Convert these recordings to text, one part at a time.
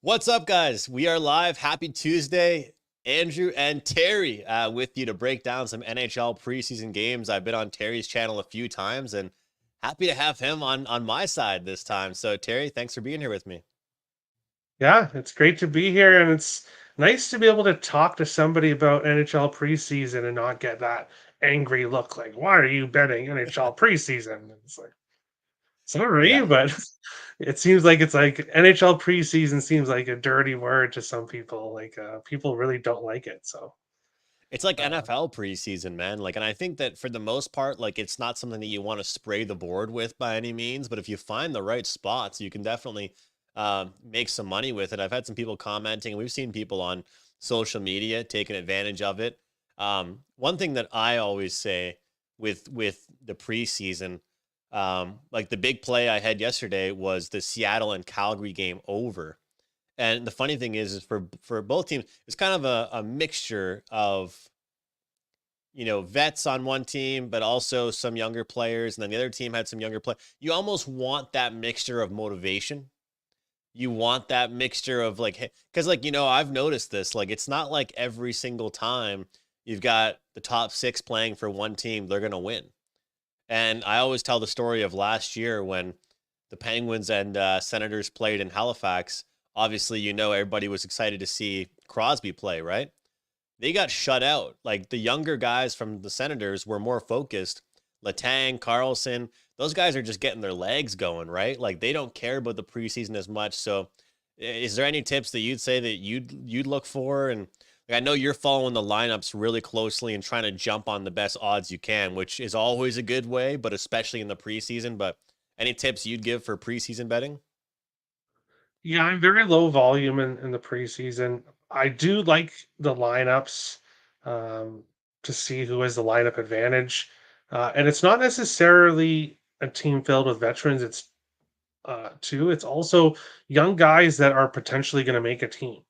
What's up, guys? We are live. Happy Tuesday. Andrew and Terry with you to break down some NHL preseason games. I've been on Terry's channel a few times and happy to have him on my side this time. So, Terry, thanks for being here with me. Yeah, it's great to be here, and it's nice to be able to talk to somebody about NHL preseason and not get that angry look like, "Why are you betting NHL preseason?" And it's like, sorry, Yeah. but it seems like it's like NHL preseason seems like a dirty word to some people. Like, people really don't like it. So, It's like uh, NFL preseason, man. Like, and I think that for the most part, like, it's not something that you want to spray the board with by any means. But if you find the right spots, you can definitely make some money with it. I've had some people commenting. We've seen people on social media taking advantage of it. One thing that I always say with the preseason, like the big play I had yesterday was the Seattle and Calgary game over. And the funny thing is for both teams, it's kind of a mixture of vets on one team, but also some younger players, and then the other team had some younger play. You almost want that mixture of motivation. You want that mixture of like, because I've noticed this. Like, it's not like every single time you've got the top six playing for one team, they're gonna win. And I always tell the story of last year when the Penguins and Senators played in Halifax. Obviously, everybody was excited to see Crosby play, right? They got shut out. Like the younger guys from the Senators were more focused. Letang, Carlson, those guys are just getting their legs going, right? Like they don't care about the preseason as much. So, is there any tips that you'd say that you'd look for? And like, I know you're following the lineups really closely and trying to jump on the best odds you can, which is always a good way, but especially in the preseason. But any tips you'd give for preseason betting? yeah, I'm very low volume in the preseason. I do like the lineups um, to see who has the lineup advantage. And it's not necessarily a team filled with veterans. It's also young guys that are potentially going to make a team.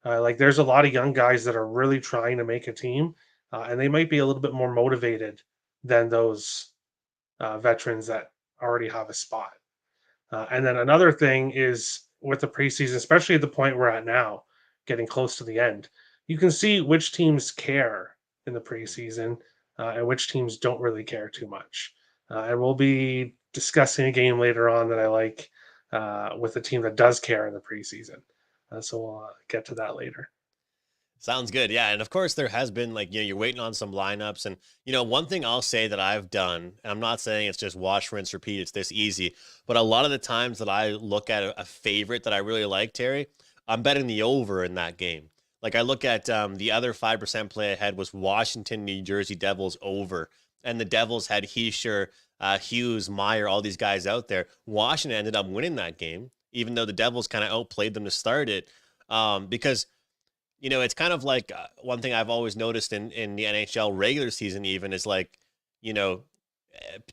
Like there's a lot of young guys that are really trying to make a team, and they might be a little bit more motivated than those veterans that already have a spot. And then another thing is with the preseason, especially at the point we're at now, getting close to the end, you can see which teams care in the preseason and which teams don't really care too much. And we'll be discussing a game later on that I like with a team that does care in the preseason. So we'll get to that later. Sounds good. Yeah. And of course, there has been like, you're waiting on some lineups. And, one thing I'll say that I've done, and I'm not saying it's just wash, rinse, repeat, it's this easy, but a lot of the times that I look at a favorite that I really like, Terry, I'm betting the over in that game. Like I look at the other 5% play I had was Washington, New Jersey Devils over. And the Devils had Heischer, Hughes, Meyer, all these guys out there. Washington ended up winning that game, even though the Devils kind of outplayed them to start it. Because it's kind of like one thing I've always noticed in the NHL regular season, even is like, you know,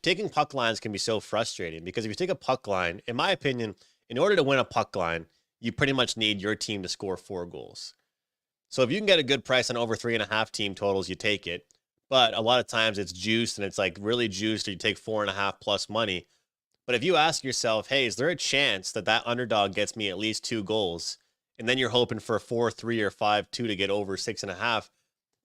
taking puck lines can be so frustrating because if you take a puck line, in my opinion, in order to win a puck line, you pretty much need your team to score 4 goals. So if you can get a good price on over 3.5 team totals, you take it. But a lot of times it's juiced and it's like really juiced, or you take 4.5 plus money. But if you ask yourself, hey, is there a chance that that underdog gets me at least 2 goals? And then you're hoping for a 4-3 or 5-2 to get over 6.5.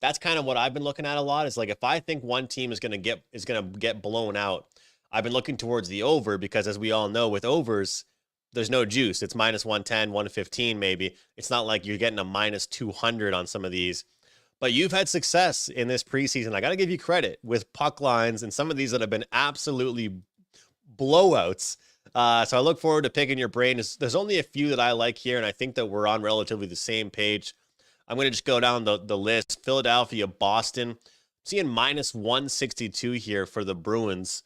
That's kind of what I've been looking at a lot. Is like if I think one team is gonna get blown out, I've been looking towards the over because as we all know, with overs, there's no juice. It's minus 110, 115 maybe. It's not like you're getting a minus 200 on some of these. But you've had success in this preseason. I got to give you credit with puck lines and some of these that have been absolutely blowouts. So I look forward to picking your brain. There's only a few that I like here, and I think that we're on relatively the same page. I'm going to just go down the list. Philadelphia, Boston. I'm seeing minus 162 here for the Bruins.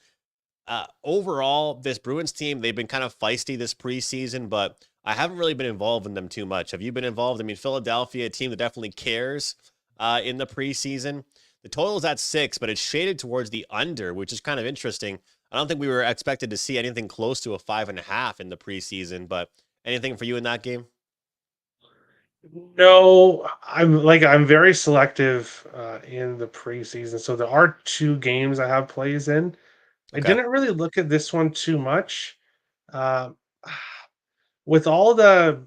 Overall, this Bruins team, they've been kind of feisty this preseason, but I haven't really been involved in them too much. Have you been involved? I mean, Philadelphia, a team that definitely cares in the preseason. The total is at 6, but it's shaded towards the under, which is kind of interesting. I don't think we were expected to see anything close to a 5.5 in the preseason, but anything for you in that game? No, I'm very selective in the preseason. So there are two games I have plays in. I Okay. didn't really look at this one too much. Uh, with all the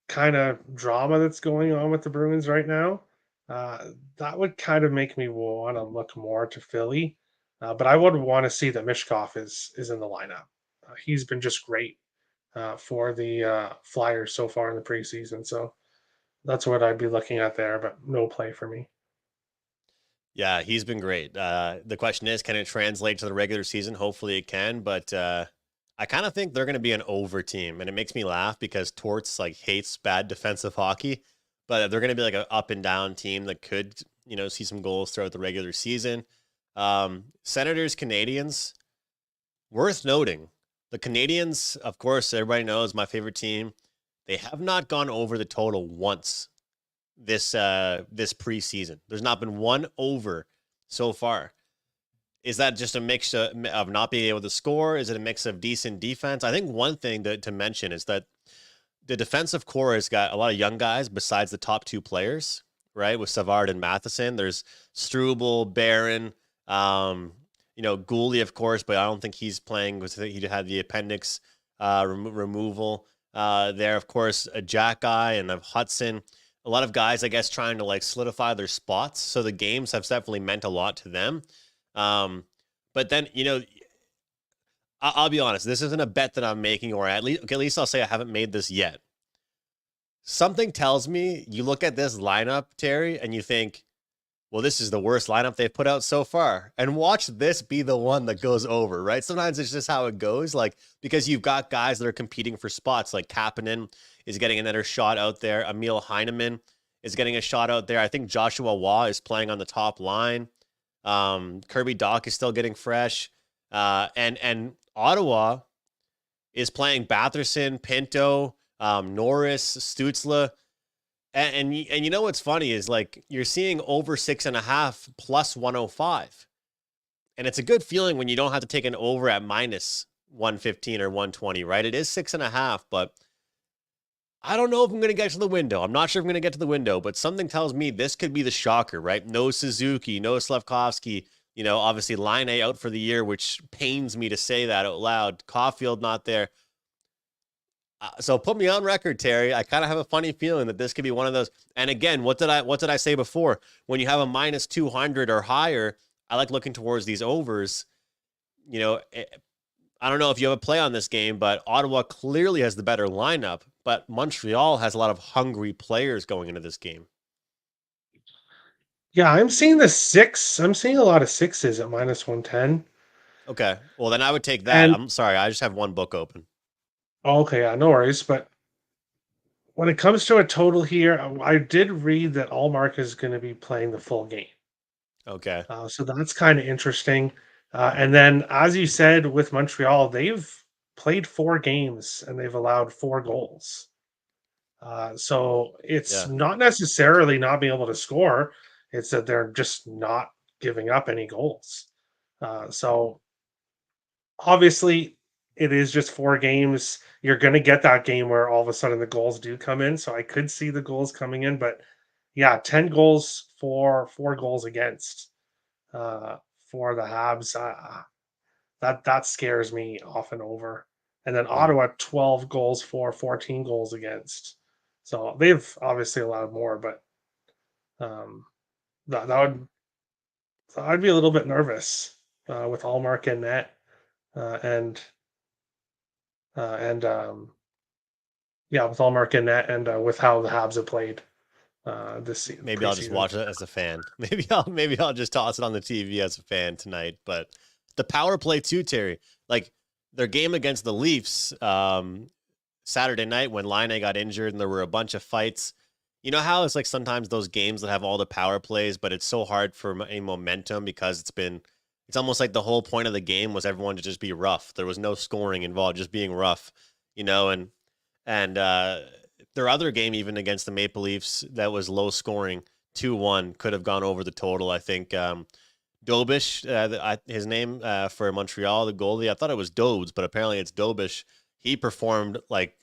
kind of drama that's going on with the Bruins right now, that would kind of make me want to look more to Philly. But I would want to see that Mishkov is in the lineup. He's been just great for the Flyers so far in the preseason. So that's what I'd be looking at there, but no play for me. Yeah, he's been great. The question is, can it translate to the regular season? Hopefully it can, but I kind of think they're going to be an over team, and it makes me laugh because Torts like hates bad defensive hockey, but they're going to be like an up and down team that could, see some goals throughout the regular season. Senators, Canadians, worth noting. The Canadians, of course, everybody knows my favorite team. They have not gone over the total once this preseason. There's not been one over so far. Is that just a mix of not being able to score? Is it a mix of decent defense? I think one thing to mention is that the defensive core has got a lot of young guys besides the top two players, right? With Savard and Matheson. There's Struble, Barron, Gouley, of course, but I don't think he's playing because he had the appendix removal. There, of course, a Jack guy and of Hudson. A lot of guys, I guess, trying to like solidify their spots. So the games have definitely meant a lot to them. But then, I'll be honest, this isn't a bet that I'm making, or at least I'll say I haven't made this yet. Something tells me you look at this lineup, Terry, and you think, well, this is the worst lineup they've put out so far. And watch this be the one that goes over, right? Sometimes it's just how it goes, like, because you've got guys that are competing for spots, like Kapanen is getting another shot out there. Emil Heineman is getting a shot out there. I think Joshua Waugh is playing on the top line. Kirby Doc is still getting fresh. And Ottawa is playing Batherson, Pinto, Norris, Stutzla. And you know what's funny is like you're seeing over 6.5 plus 105. And it's a good feeling when you don't have to take an over at minus 115 or 120, right? It is 6.5, but I don't know if I'm going to get to the window. I'm not sure if I'm going to get to the window, but something tells me this could be the shocker, right? No Suzuki, no Slavkovsky, obviously Line A out for the year, which pains me to say that out loud. Caulfield not there. So put me on record, Terry. I kind of have a funny feeling that this could be one of those. And again, what did I say before? When you have a minus 200 or higher, I like looking towards these overs. I don't know if you have a play on this game, but Ottawa clearly has the better lineup, but Montreal has a lot of hungry players going into this game. Yeah, I'm seeing the six. I'm seeing a lot of sixes at minus 110. Okay. Well, then I would take that. And I'm sorry. I just have one book open. okay, yeah, no worries. But when it comes to a total here, I did read that Allmark is going to be playing the full game. Okay. So that's kind of interesting. And then, as you said, with Montreal, they've played 4 games and they've allowed 4 goals. So it's Yeah. not necessarily not being able to score, it's that they're just not giving up any goals. So obviously, it is just 4 games. You're going to get that game where all of a sudden the goals do come in. So I could see the goals coming in, but yeah, 10 goals for 4 goals against uh, for the Habs. That scares me off and over. And then Mm. Ottawa, 12 goals for, 14 goals against. So they've obviously allowed more, but um, that would I'd be a little bit nervous with Allmark in net and yeah, with Allmark in net and with how the Habs have played this Maybe I'll just preseason. watch it as a fan. Maybe I'll just toss it on the TV as a fan tonight. But the power play too, Terry. Like their game against the Leafs Saturday night when Line got injured and there were a bunch of fights. You know how it's like sometimes those games that have all the power plays, but it's so hard for any momentum because it's almost like the whole point of the game was everyone to just be rough. There was no scoring involved, just being rough, and their other game, even against the Maple Leafs, that was low scoring, 2-1, could have gone over the total. I think Dobish, his name for Montreal, the goalie, I thought it was Dobes, but apparently it's Dobish. He performed like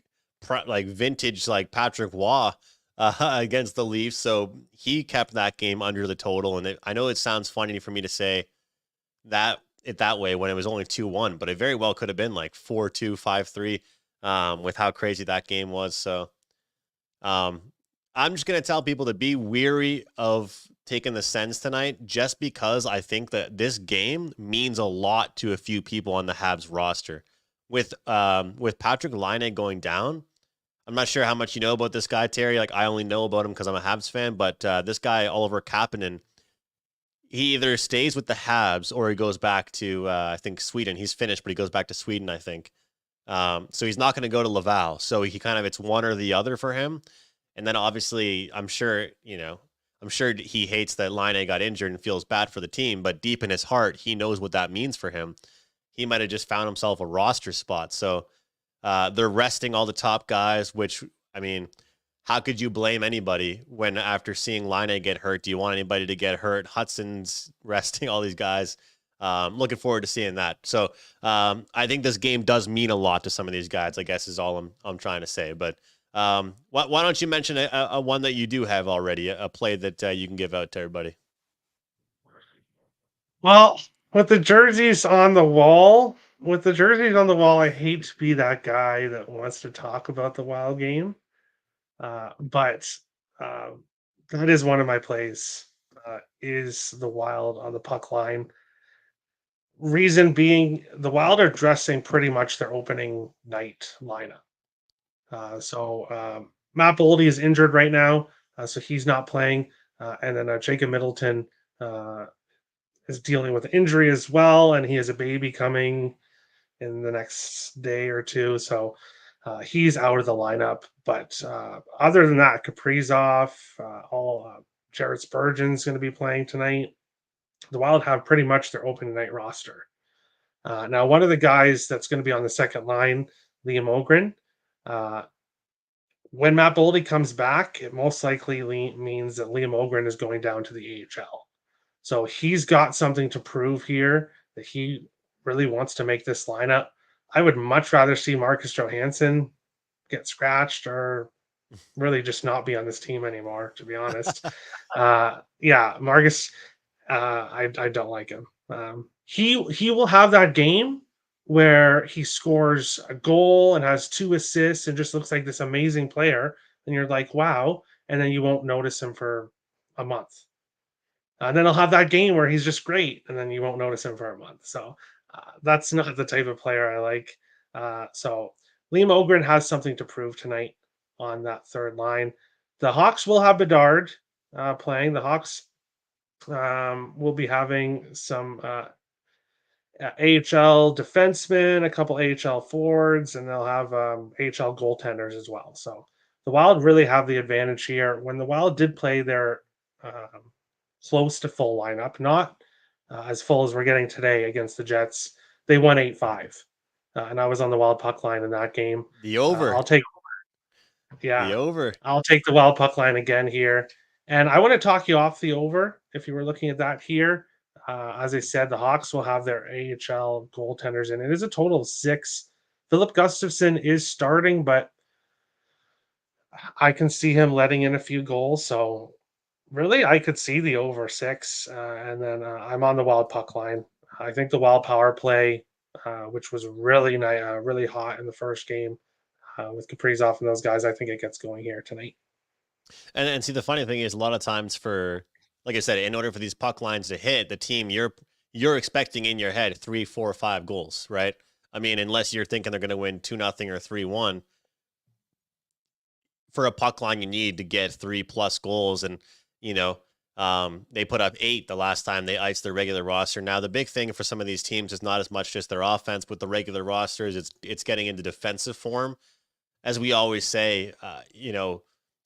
vintage, like Patrick Waugh against the Leafs. So he kept that game under the total. And I know it sounds funny for me to say that way when it was only 2-1, but it very well could have been like 4-2, 5-3 with how crazy that game was. So Um, I'm just going to tell people to be weary of taking the Sens tonight, just because I think that this game means a lot to a few people on the Habs roster. With Patrick Laine going down, I'm not sure how much you know about this guy, Terry. Like, I only know about him because I'm a Habs fan, but this guy, Oliver Kapanen, he either stays with the Habs or he goes back to, I think, Sweden. He's finished, but he goes back to Sweden, I think. So he's not going to go to Laval. So he kind of, it's one or the other for him. And then obviously, I'm sure he hates that Line got injured and feels bad for the team, but deep in his heart, he knows what that means for him. He might have just found himself a roster spot. So they're resting all the top guys, which, I mean, how could you blame anybody when after seeing Line get hurt, do you want anybody to get hurt? Hudson's resting all these guys. Looking forward to seeing that. So I think this game does mean a lot to some of these guys, I guess is all I'm trying to say. But why don't you mention a one that you do have already, a play that you can give out to everybody? Well, with the jerseys on the wall, I hate to be that guy that wants to talk about the Wild game, but um, that is one of my plays. Is the Wild on the puck line? Reason being, the Wild are dressing pretty much their opening night lineup. Matt Boldy is injured right now, so he's not playing, and then Jacob Middleton uh, is dealing with injury as well, and he has a baby coming in the next day or two, so he's out of the lineup. But other than that, Kaprizov, all Jared Spurgeon's going to be playing tonight. The Wild have pretty much their opening night roster. Now, one of the guys that's going to be on the second line, Liam Ogren, uh, when Matt Boldy comes back, it most likely means that Liam Ogren is going down to the AHL. So he's got something to prove here that he really wants to make this lineup. I would much rather see Marcus Johansson get scratched or really just not be on this team anymore, to be honest. Yeah, Marcus, I don't like him. He will have that game where he scores a goal and has 2 assists and just looks like this amazing player, and you're like, wow, and then you won't notice him for a month. And then he'll have that game where he's just great, and then you won't notice him for a month. So that's not the type of player I like. So Liam Ogren has something to prove tonight on that third line. The Hawks will have Bedard playing. The Hawks will be having some AHL defensemen, a couple AHL forwards, and they'll have AHL goaltenders as well. So the Wild really have the advantage here. When the Wild did play their um, close to full lineup, not as full as we're getting today against the Jets, they won 8-5. And I was on the Wild puck line in that game. The over. I'll take, The yeah, over. I'll take the Wild puck line again here. And I want to talk you off the over if you were looking at that here. As I said, the Hawks will have their AHL goaltenders in. It is a total of 6. Philip Gustafson is starting, but I can see him letting in a few goals. So really, I could see the over 6. And then I'm on the Wild puck line. I think the Wild power play, which was really nice, really hot in the first game with Kaprizov and those guys, I think it gets going here tonight. And see, the funny thing is, a lot of times for, like I said, in order for these puck lines to hit the team, you're expecting in your head 3, 4, 5 goals, right? I mean, unless you're thinking they're going to win 2-0 or 3-1, for a puck line, you need to get 3+ goals. And, you know, they put up 8 the last time they iced their regular roster. Now, the big thing for some of these teams is not as much just their offense with the regular rosters. It's getting into defensive form. As we always say,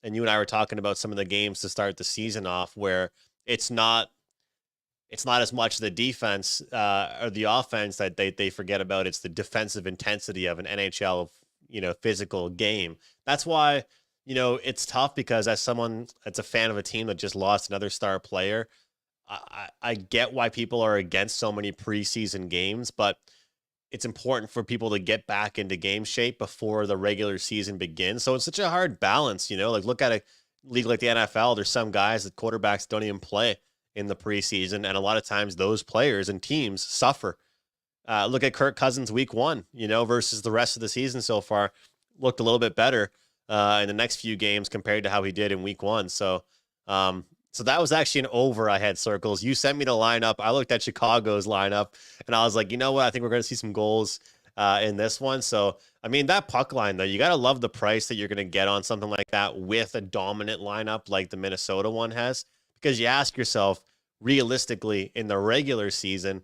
and you and I were talking about some of the games to start the season off where it's not as much the defense or the offense that they forget about. It's the defensive intensity of an NHL, physical game. That's why, it's tough because as someone that's a fan of a team that just lost another star player, I get why people are against so many preseason games, but it's important for people to get back into game shape before the regular season begins. So it's such a hard balance, like look at a league like the NFL. There's some guys that quarterbacks don't even play in the preseason. And a lot of times those players and teams suffer. Look at Kirk Cousins week 1, versus the rest of the season so far looked a little bit better. in the next few games compared to how he did in week one. Um, so that was actually an over I had circles. You sent me the lineup. I looked at Chicago's lineup and I was like, you know what? I think we're going to see some goals in this one. So, I mean, that puck line, though, you got to love the price that you're going to get on something like that with a dominant lineup like the Minnesota one has. Because you ask yourself, realistically, in the regular season,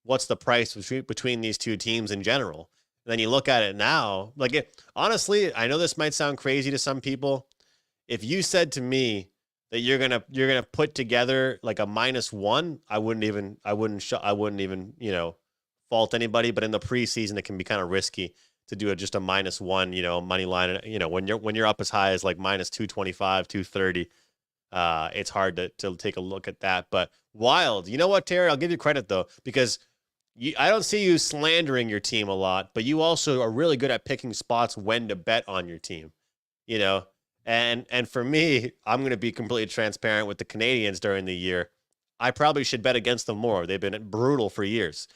what's the price between these two teams in general? And then you look at it now, like honestly, I know this might sound crazy to some people. If you said to me that you're gonna put together like a -1, I wouldn't even fault anybody. But in the preseason, it can be kind of risky to do just a -1, money line. When you're up as high as like -225, 230. It's hard to take a look at that. But wild. You know what, Terry? I'll give you credit though, because I don't see you slandering your team a lot, but you also are really good at picking spots when to bet on your team. You know, and for me, I'm going to be completely transparent with the Canadians during the year. I probably should bet against them more. They've been brutal for years,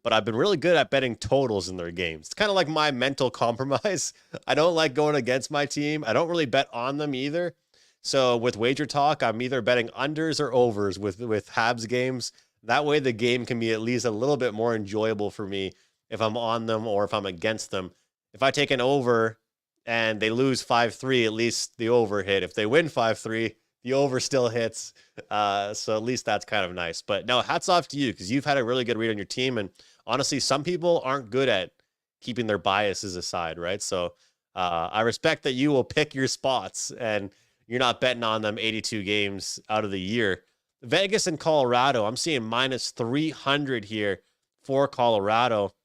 but I've been really good at betting totals in their games. It's kind of like my mental compromise. I don't like going against my team. I don't really bet on them either. So with Wager Talk, I'm either betting unders or overs with Habs games. That way the game can be at least a little bit more enjoyable for me if I'm on them or if I'm against them. If I take an over and they lose 5-3, at least the over hit. If they win 5-3, the over still hits. So at least that's kind of nice. But no, hats off to you because you've had a really good read on your team. And honestly, some people aren't good at keeping their biases aside, right? So I respect that you will pick your spots and you're not betting on them 82 games out of the year. Vegas and Colorado, I'm seeing -300 here for Colorado.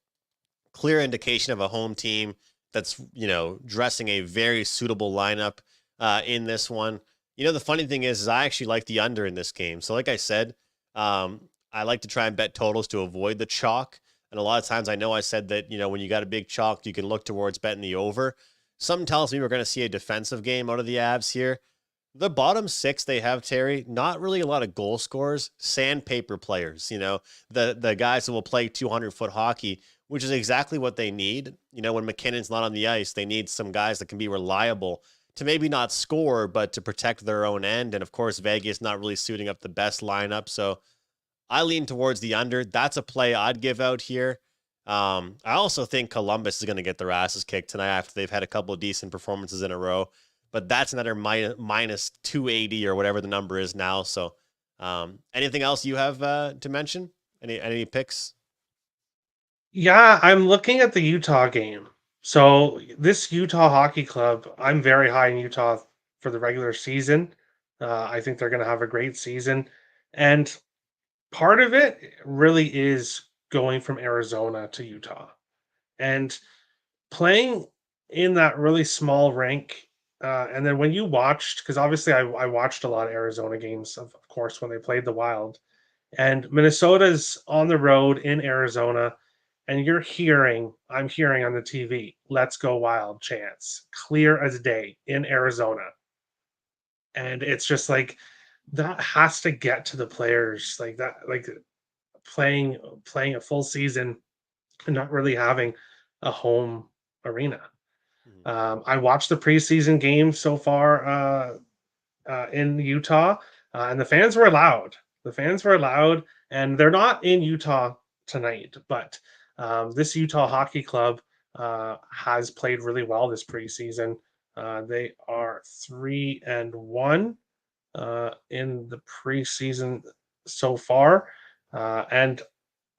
Clear indication of a home team that's, dressing a very suitable lineup in this one. The funny thing is I actually like the under in this game. So like I said, I like to try and bet totals to avoid the chalk. And a lot of times I know I said that, when you got a big chalk, you can look towards betting the over. Something tells me we're going to see a defensive game out of the Avs here. The bottom six they have, Terry, not really a lot of goal scorers, sandpaper players, the guys that will play 200-foot hockey, which is exactly what they need. When McKinnon's not on the ice, they need some guys that can be reliable to maybe not score, but to protect their own end. And of course, Vegas not really suiting up the best lineup. So I lean towards the under. That's a play I'd give out here. I also think Columbus is going to get their asses kicked tonight after they've had a couple of decent performances in a row. But that's another minus 280 or whatever the number is now. So anything else you have to mention? Any picks? Yeah, I'm looking at the Utah game. So this Utah Hockey Club, I'm very high in Utah for the regular season. I think they're going to have a great season, and part of it really is going from Arizona to Utah and playing in that really small rink. And then when you watched, because obviously I watched a lot of Arizona games, of course, when they played the Wild, and Minnesota's on the road in Arizona, and I'm hearing on the TV, "Let's go Wild" chants, clear as day in Arizona. And it's just like that has to get to the players like that, like playing a full season and not really having a home arena. Mhm. I watched the preseason game so far in Utah, and the fans were loud. The fans were loud, and they're not in Utah tonight, but this Utah Hockey Club has played really well this preseason. They are 3-1 in the preseason so far, and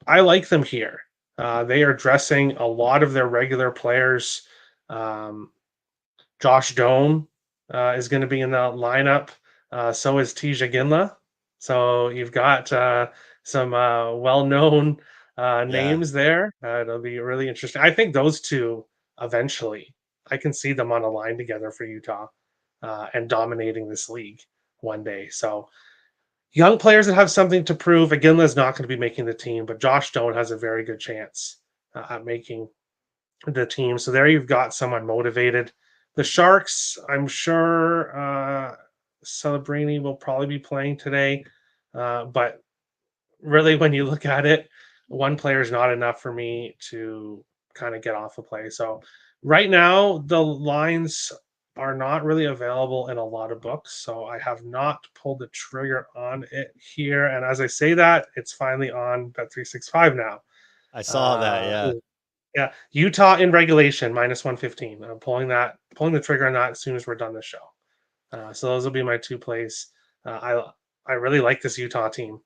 I like them here. They are dressing a lot of their regular players. Um, Josh Doan is going to be in the lineup. So is Tisha Ginla. So you've got some well-known Yeah. names there. It'll be really interesting. I think those two eventually, I can see them on a line together for Utah and dominating this league one day. So young players that have something to prove. Ginla is not going to be making the team, but Josh Doan has a very good chance at making the team. So there you've got someone motivated. The Sharks, I'm sure Celebrini will probably be playing today. But really, when you look at it, one player is not enough for me to kind of get off a play. So right now, the lines are not really available in a lot of books, so I have not pulled the trigger on it here. And as I say that, it's finally on Bet365 now. I saw that. Uh, Yeah. yeah, Utah in regulation -115. I'm pulling the trigger on that as soon as we're done this show. So those will be my two plays. I really like this Utah team.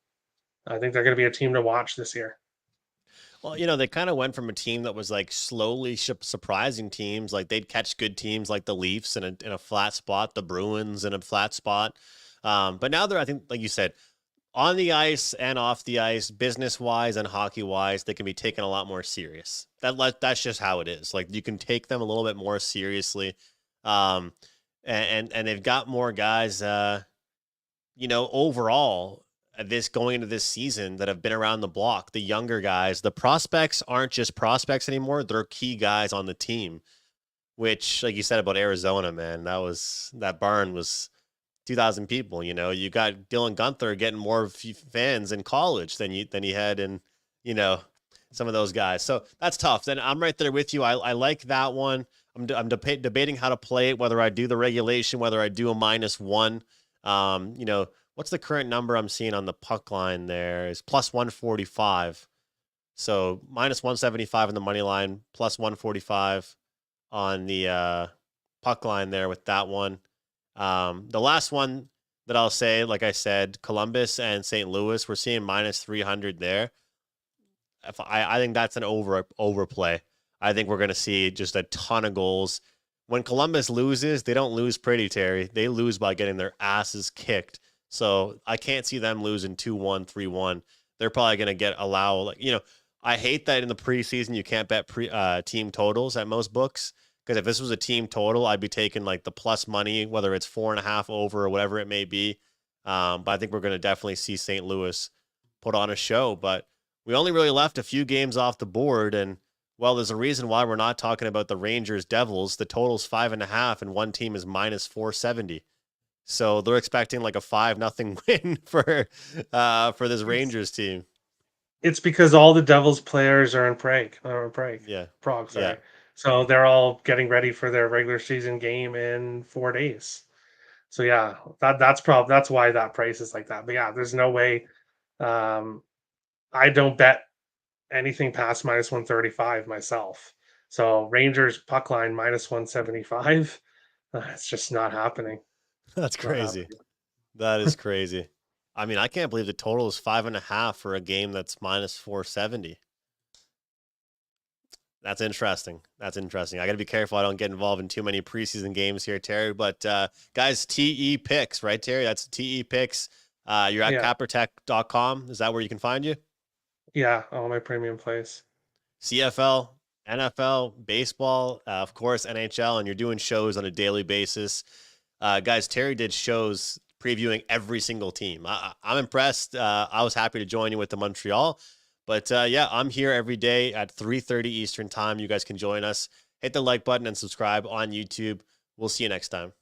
I think they're going to be a team to watch this year. Well, they kind of went from a team that was like slowly surprising teams. Like they'd catch good teams like the Leafs in a flat spot, the Bruins in a flat spot. But now they're, I think, like you said, on the ice and off the ice, business wise and hockey wise, they can be taken a lot more serious. That's just how it is. Like you can take them a little bit more seriously, um, and they've got more guys. Overall, this going into this season that have been around the block, the younger guys, the prospects aren't just prospects anymore. They're key guys on the team, which, like you said about Arizona, man, that barn was 2,000 people. You got Dylan Gunther getting more fans in college than he had in, you know, some of those guys. So that's tough. Then I'm right there with you. I like that one. I'm debating how to play it, whether I do the regulation, whether I do a -1. What's the current number I'm seeing on the puck line there is +145. So -175 on the money line, +145 on the puck line there with that one. The last one that I'll say, like I said, Columbus and St. Louis, we're seeing -300 there. If I think that's an overplay. I think we're going to see just a ton of goals. When Columbus loses, they don't lose pretty, Terry. They lose by getting their asses kicked. So I can't see them losing 2-1, 3-1. They're probably going to I hate that in the preseason you can't bet team totals at most books, because if this was a team total, I'd be taking like the plus money, whether it's 4.5 over or whatever it may be. But I think we're going to definitely see St. Louis put on a show. But we only really left a few games off the board, and well, there's a reason why we're not talking about the Rangers Devils. The total's 5.5, and one team is -470. So they're expecting like a 5-0 win for this Rangers team. It's because all the Devils players are in Yeah. Prague, Yeah. sorry. So they're all getting ready for their regular season game in 4 days. So yeah, that's why that price is like that. But yeah, there's no way. Um, I don't bet anything past -135 myself. So Rangers puck line -175. It's just not happening. That's It's not crazy. happening. That is crazy. I mean, I can't believe the total is 5.5 for a game that's -470. That's interesting. That's interesting. I got to be careful I don't get involved in too many preseason games here, Terry. But guys, TE Picks, right, Terry? That's TE Picks. You're at Yeah, cappertech.com. Is that where you can find you? yeah, all my premium plays. CFL, NFL, baseball, of course, NHL, and you're doing shows on a daily basis. Guys, Terry did shows previewing every single team. I'm impressed. I was happy to join you with the Montreal. But yeah, I'm here every day at 3:30 Eastern time. You guys can join us. Hit the like button and subscribe on YouTube. We'll see you next time.